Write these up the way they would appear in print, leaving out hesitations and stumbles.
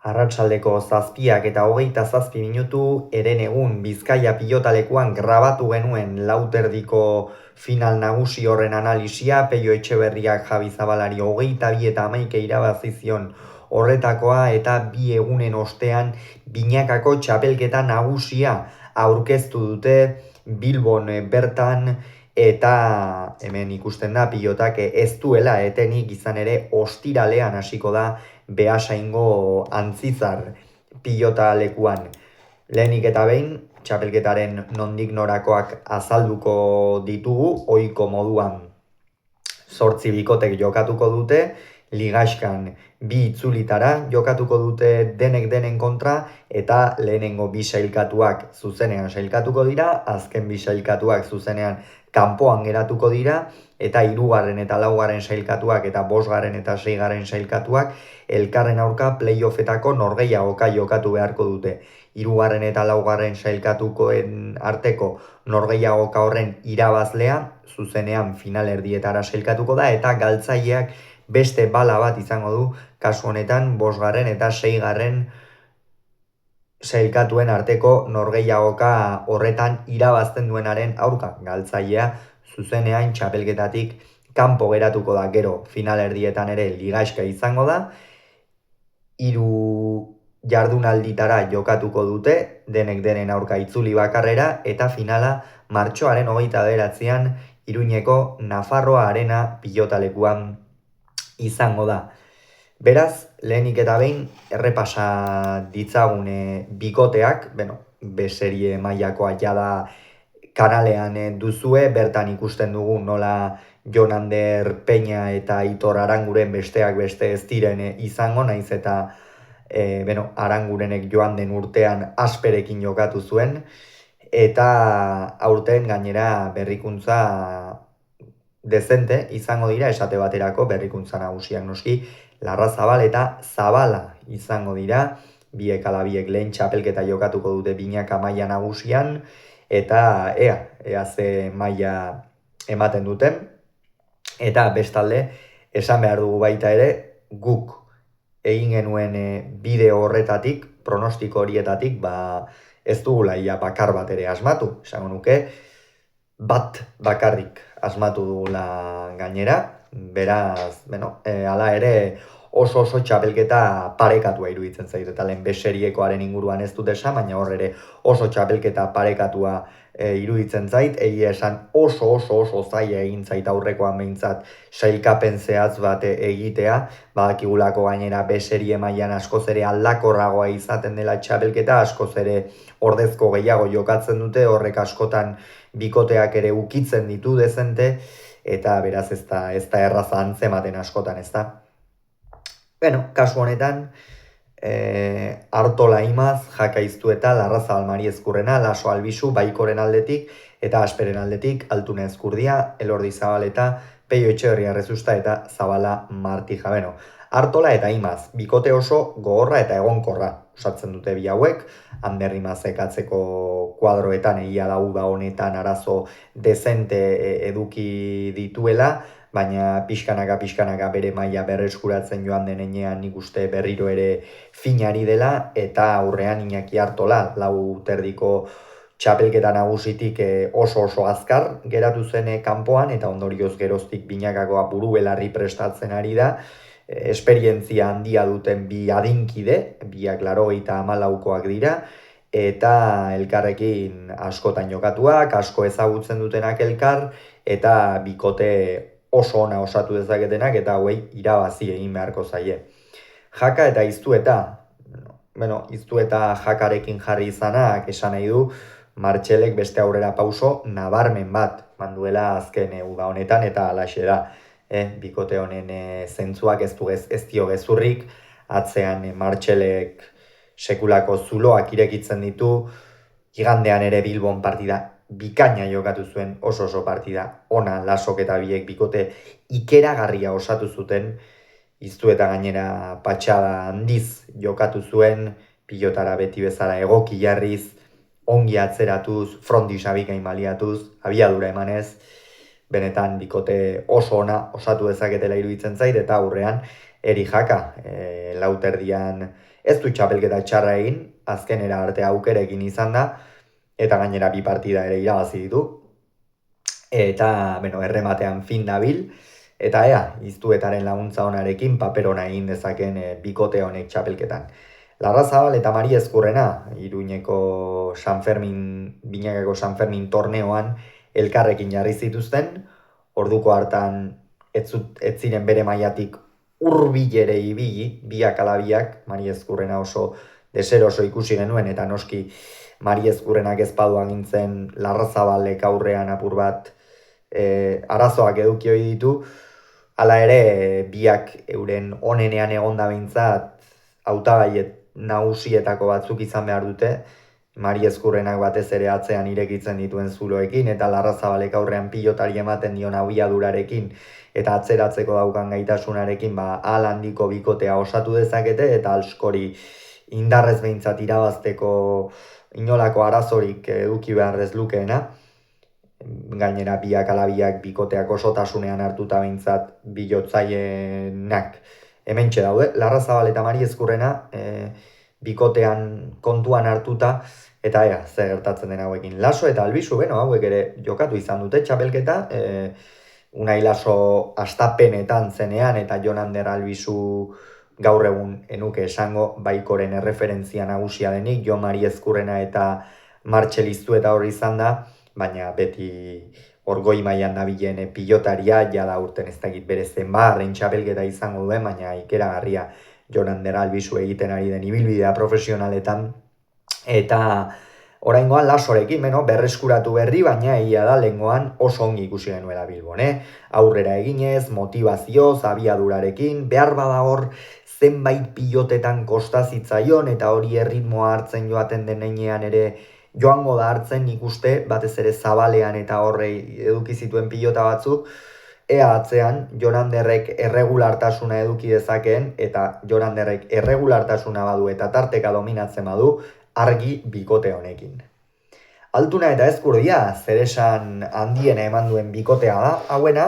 Arratsaldeko 7:27 herenegun Bizkaia pilotalekuan grabatu genuen lauterdiko final nagusi horren analisia. Peio Etxeberriak Javi Zabalari 22-11 irabazi zion horretakoa, eta 2 egunen ostean binakako txapelketa nagusia aurkeztu dute Bilbon bertan, eta hemen ikusten da pilotak ez duela etenik, izan ere ostiralean hasiko da Beasaingo Antzizar pilota lekuan. Lehenik eta behin, txapelketaren nondik norakoak azalduko ditugu, ohiko moduan 8 bikotek jokatuko dute, ligaxkan 2 itzulitara jokatuko dute denek denen kontra, eta lehenengo 2 sailkatuak zuzenean sailkatuko dira, azken 2 sailkatuak zuzenean kanpoan geratuko dira, eta 3. eta 4. sailkatuak eta 5. eta 6. sailkatuak elkarren aurka playoffetako norgehiagoka jokatu beharko dute. 3. eta 4. sailkatukoen arteko norgehiagoka horren irabazlea zuzenean finalerdietara sailkatuko da, eta galtzaileak beste bala bat izango du, kasu honetan 5. eta 6. sailkatuen arteko norgehiagoka horretan irabazten duenaren aurka. Galtzailea zuzenean txapelketatik kanpo geratuko da, gero finalerdietan ere ligaxka izango da. 3 jardunalditara jokatuko dute, denek denen aurka itzuli bakarrera, eta finala martxoaren 29an Iruñeko Nafarroa Arena pilotalekuan izango da. Beraz, lehenik eta behin errepasa ditzagun bikoteak, B-serie mailakoa jada kanalean duzue, bertan ikusten dugu nola Jon Ander Peña eta Aitor Aranguren besteak beste ez diren izango, naiz eta Arangurenek joan den urtean Asperekin jokatu zuen, eta aurten gainera berrikuntza dezente izango dira, esate baterako berrikuntza nagusiak noski Larrazabal eta Zabala izango dira, biek ala biek lehen txapelketa jokatuko dute binaka maila nagusian, eta ea ze maila ematen duten. Eta bestalde, esan behar dugu baita ere, guk egin genuen bideo horretatik, pronostiko horietatik, ez dugula ia bakar bat ere asmatu, esango nuke, bat bakarrik asmatu dugula gainera. Beraz, hala ere oso txapelketa parekatua iruditzen zait, eta lehen B-seriekoaren inguruan ez dut esan, baina hor ere oso txapelketa parekatua iruditzen zait. Egia esan oso zaila egin zait aurrekoan behintzat sailkapen zehatz bat egitea, badakigulako gainera B-serie mailan askoz ere aldakorragoa izaten dela txapelketa, askoz ere ordezko gehiago jokatzen dute, horrek askotan bikoteak ere ukitzen ditu dezente, eta beraz ez da erraza antzematen askotan, ez da. Kasu honetan, Artola Imaz, Jaka Iztueta, Larrazabal Mari Ezkurrena, Laso Albizu, Baikoren aldetik, eta Asperen aldetik, Altuna Ezkurdia, Elordi Zabaleta, Peio Etxeberria Rezusta eta Zabala Martija. Artola eta Imaz, bikote oso gogorra eta egonkorra osatzen dute bi hauek. Ander Imazek atzeko kuadroetan egia da uda honetan arazo dezente eduki dituela, baina pixkanaka bere maila berreskuratzen joan denean nik uste berriro ere finari dela, eta aurrean Iñaki Artola, 4 terdiko txapelketa nagusitik oso azkar geratu zen kanpoan, eta ondorioz geroztik binakakoa buru belarri prestatzen ari da. Esperientzia handia duten bi adinkide, biak 84koak dira, eta elkarrekin askotan jokatuak, asko ezagutzen dutenak elkar, eta bikote oso ona osatu dezaketenak, eta hauei irabazi egin beharko zaie. Jaka eta Iztueta, Iztueta Jakarekin jarri izanak esan nahi du Martxelek beste aurrera pauso nabarmen bat manduela azken uda honetan, eta halaxe da. Bikote honen zentzuak ez dio gezurrik, atzean Martxelek sekulako zuloak irekitzen ditu, igandean ere Bilbon partida bikaina jokatu zuen, oso partida ona, Lasok eta biek bikote ikeragarria osatu zuten, Iztueta gainera patxada handiz jokatu zuen, pilotara beti bezala egoki jarriz, ongi atzeratuz, frontisa bikain baliatuz, abiadura emanez, benetan bikote oso ona osatu dezaketela iruditzen zait, eta aurrean Eri Jaka, lauterdian ez du txapelketa txarra egin, azkenera arte aukerekin izan da, eta gainera bi partida ere irabazi ditu. Eta, errematean fin dabil, eta iztuetaren laguntza onarekin paper ona egin dezaken bikote honek txapelketan. Larrazabal eta Mari Ezkurrena, Iruñeko San Fermin, Binakako San Fermin torneoan elkarrekin jarri zituzten, orduko hartan ez ziren bere mailatik hurbilere ibili, biak ala biak, Mari Ezkurrena oso deseroso ikusi genuen, eta noski Mari Ezkurrenak ezpadu agintzen Larrazabalek aurrean apur bat arazoak eduki hori ditu, hala ere biak euren onenean egonda behintzat hautagaiet nagusietako batzuk izan behar dute, Mari Ezkurrenak batez ere atzean irekitzen dituen zuloekin, eta Larrazabalek aurrean pilotari ematen dion abiadurarekin, eta atzeratzeko daukan gaitasunarekin ahal handiko bikotea osatu dezakete, eta askori indarrez behintzat irabazteko inolako arazorik eduki behar ez lukeena. Gainera biak ala biak bikoteak osotasunean hartuta behintzat bilotzaienak hementxe daude. Larrazabal eta Mari Ezkurrena bikotean kontuan hartuta, eta zer gertatzen den hauekin. Laso eta Albisu, hauek ere jokatu izan dute txapelketa, Unai Laso astapenetan zenean, eta Jonander Albisu gaur egun enuke esango baikoren erreferentzia nagusia denik, Jo Mari Ezkurrena eta Martxeliztu eta hori izan da, baina beti orgoi mailan nabilen pilotaria, jada urten ez dakit bere zenbarren txapelketa izango duen, baina ikeragarria Jonander Albisu egiten ari den ibilbidea profesionaletan, eta oraingoan Lasorekin, berreskuratu berri, baina egia da lehengoan oso ongi ikusi genuela Bilbon, aurrera eginez, motivazioz, abiadurarekin, behar bada hor zenbait pilotetan kosta zitzaion, eta hori erritmoa hartzen joaten denean ere joango da hartzen, nik uste, batez ere Zabalean eta horrei eduki zituen pilota batzuk, ea atzean Jonanderrek erregulartasuna eduki dezakeen, eta Jonanderrek erregulartasuna badu eta tarteka dominatzen badu, argi bikote honekin. Altuna eta Ezkurdia, zeresan handiena eman duen bikotea da, hauena,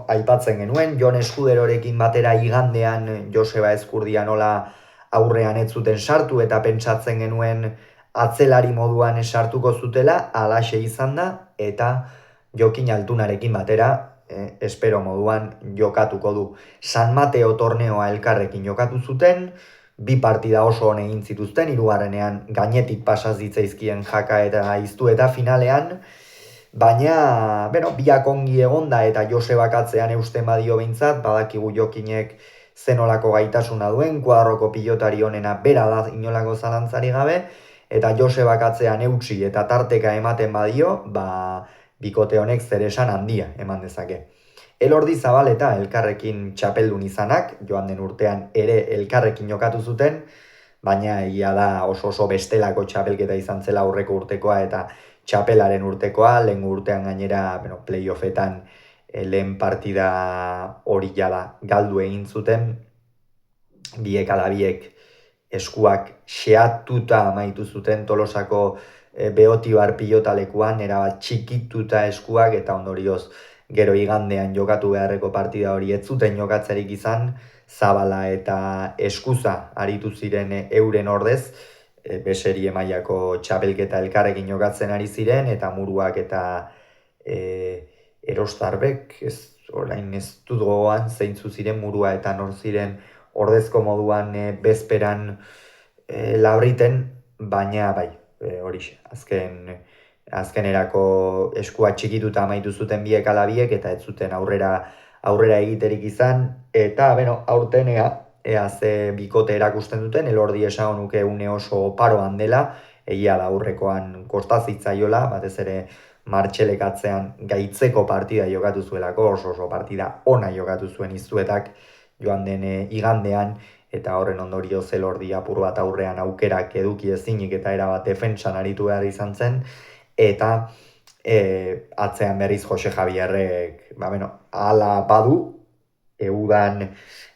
aipatzen genuen, Jon Eskuderorekin batera igandean Joseba Ezkurdia nola aurrean ez zuten sartu, eta pentsatzen genuen atzelari moduan sartuko zutela, alaxe izan da, eta Jokin Altunarekin batera, espero moduan jokatuko du. San Mateo torneoa elkarrekin jokatu zuten, bi partida oso hone egin zituzten, hirugarrenean gainetik pasaz ditzaizkien Jaka eta Iztu eta finalean, baina, biak ongi egonda eta Josebak atzean eusten badio behintzat, badakigu Jokinek zenolako gaitasuna duen, kuadroko pilotari honena bera da inolako zalantzari gabe, eta Josebak atzean eutsi eta tarteka ematen badio, bikote honek zeresan handia eman dezake. Elordi Zabal eta elkarrekin txapeldun izanak, joan den urtean ere elkarrekin jokatu zuten, baina egia da oso bestelako txapelketa izan zela aurreko urtekoa eta txapelaren urtekoa, lehen urtean gainera playoffetan lehen partida hori jada galdu egin zuten, biek ala biek eskuak xeatuta amaitu zuten Tolosako Beotibar pilotalekuan, erabat txikituta eskuak, eta ondorioz gero igandean jokatu beharreko partida hori ez zuten jokatzerik izan, Zabala eta Eskuza aritu ziren euren ordez, beserie mailako txapelketa elkarrekin jokatzen ari ziren, eta Muruak eta Erostarbek, orain ez dut gogoan, zeintzu ziren Murua eta nor ziren ordezko moduan bezperan labriten, baina bai, horixe, azkenerako eskua txikituta amaitu zuten biek ala biek, eta ez zuten aurrera egiterik izan, eta aurten ea ze bikote erakusten duten, Elordi esan nuke une oso paroan dela, egia da aurrekoan kostazitzaiola, batez ere Martxelek atzean gaitzeko partida jokatu zuelako, oso partida ona jokatu zuen Iztuetak joan den igandean, eta horren ondorioz Elordi apur bat aurrean aukerak eduki ezinik eta erabat defentsan aritu behar izan zen, eta atzean berriz Jose Javierrek, ala badu, eudan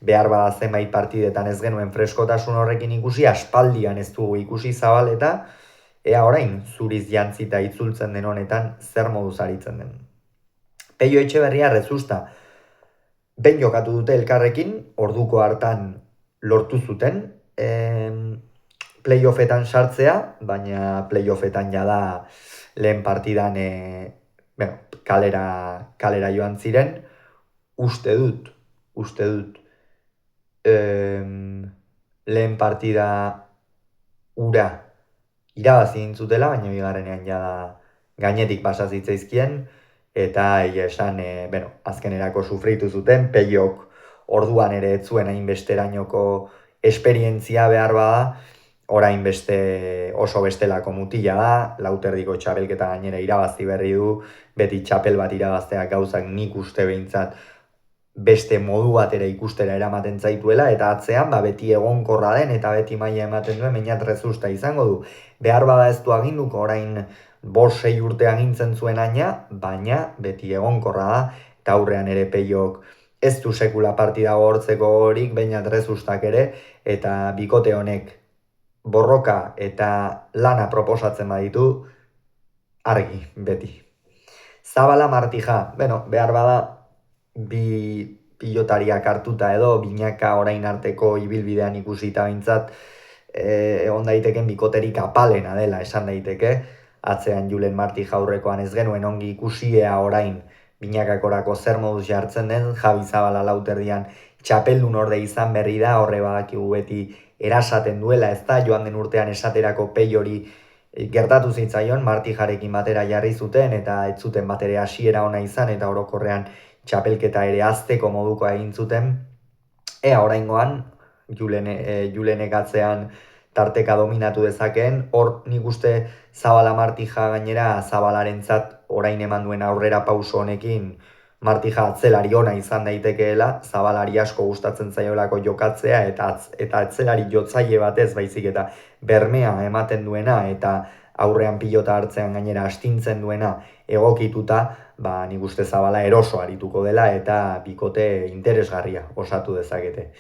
behar bada zenbait partidetan ez genuen freskotasun horrekin ikusi, aspaldian ez dugu ikusi Zabal, eta ea orain zuriz jantzita itzultzen den honetan zer moduz aritzen den. Peio Etxeberria Rezusta, behin jokatu dute elkarrekin, orduko hartan lortu zuten playoffetan sartzea, baina playoffetan jada lehen partidan kalera joan ziren, uste dut lehen partida ura irabazi dintzutela, baina bigarrenean jada gainetik pasa zitzaizkien, eta egia esan, azkenerako sufritu zuten, peiok orduan ere ez zuen hainbesterainoko esperientzia behar bada, orain beste oso bestelako mutila da, lauterdiko txapelketa gainera irabazi berri du, beti txapel bat irabazteak gauzak nik uste behintzat beste modu batera ikustera eramaten zaituela, eta atzean beti egonkorra den eta beti maila ematen duen meinat rezusta izango du. Behar bada ez du aginduko orain 5-6 urte agintzen zuen aina, baina beti egonkorra da, eta aurrean ere peiok ez du sekula partida gogortzeko horik, beinat rezustak ere, eta bikote honek borroka eta lana proposatzen baditu, argi, beti. Zabala Martija, behar bada, bi pilotariak hartuta edo, binaka orain arteko ibilbidean ikusita bintzat, egon daiteken bikoterik apalena dela, esan daiteke, atzean Julen Martija aurrekoan ez genuen ongi ikusiea orain binakakorako zer moduz jartzen den, Javi Zabala lauterdian txapeldun orde izan berri da, horre badakigu beti erasaten duela, ez da, joan den urtean esaterako pei hori gertatu zitzaion, Martijarekin batera jarri zuten, eta ez zuten batere hasiera ona izan, eta orokorrean txapelketa ere azteko moduko egin zuten. Ea oraingoan, Julenek atzean tarteka dominatu dezakeen, hor nik uste Zabala Martija gainera Zabalarentzat orain eman duen aurrera pauso honekin Martija atzelari ona izan daitekeela, Zabalari asko gustatzen zaiolako jokatzea eta atzelari jotzaile batez baizik eta bermea ematen duena eta aurrean pilota hartzean gainera astintzen duena egokituta, nik uste Zabala eroso arituko dela eta bikote interesgarria osatu dezakete.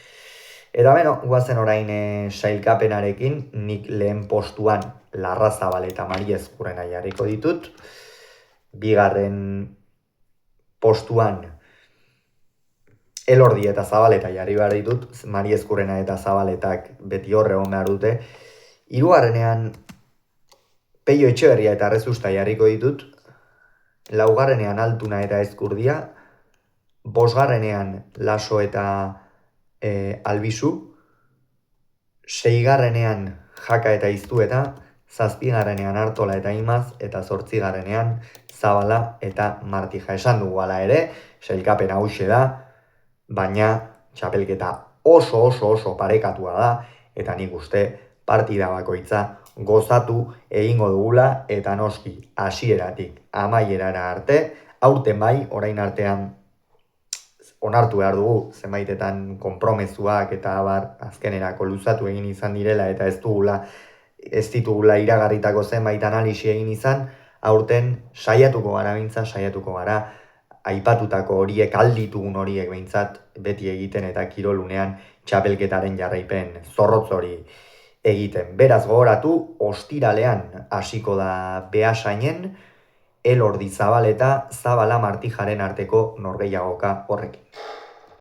Eta guazen orain sailkapenarekin, nik lehen postuan Larrazabal eta Mariezkurrena jarriko ditut. Bigarren postuan Elordi eta Zabaleta jarri behar ditut, Mariezkurrena eta Zabaletak beti horre egon behar dute. Hirugarrenean Peio Etxeberria eta Rezusta jarriko ditut. Laugarrenean Altuna eta Ezkurdia. Bosgarrenean Laso eta Albizu. Seigarrenean Jaka eta Iztueta. Zazpigarrenean Artola eta Imaz. Eta zortzigarrenean Zabala eta Martija. Esan dugu ala ere, sailkapen hauxe da, baina txapelketa oso parekatua da, eta nik uste partida bakoitza gozatu egingo dugula, eta noski hasieratik amaierara arte, aurten bai, orain artean onartu behar dugu, zenbaitetan konpromezuak eta azkenerako luzatu egin izan direla, eta ez ditugula iragarritako zenbait analisi egin izan, aurten saiatuko gara, aipatutako horiek alditugun horiek behintzat beti egiten eta kirolunean txapelketaren jarraipen zorrotz hori egiten. Beraz gogoratu, ostiralean hasiko da Beasainen, Elordi Zabal eta Zabala Martijaren arteko norgehiagoka horrekin.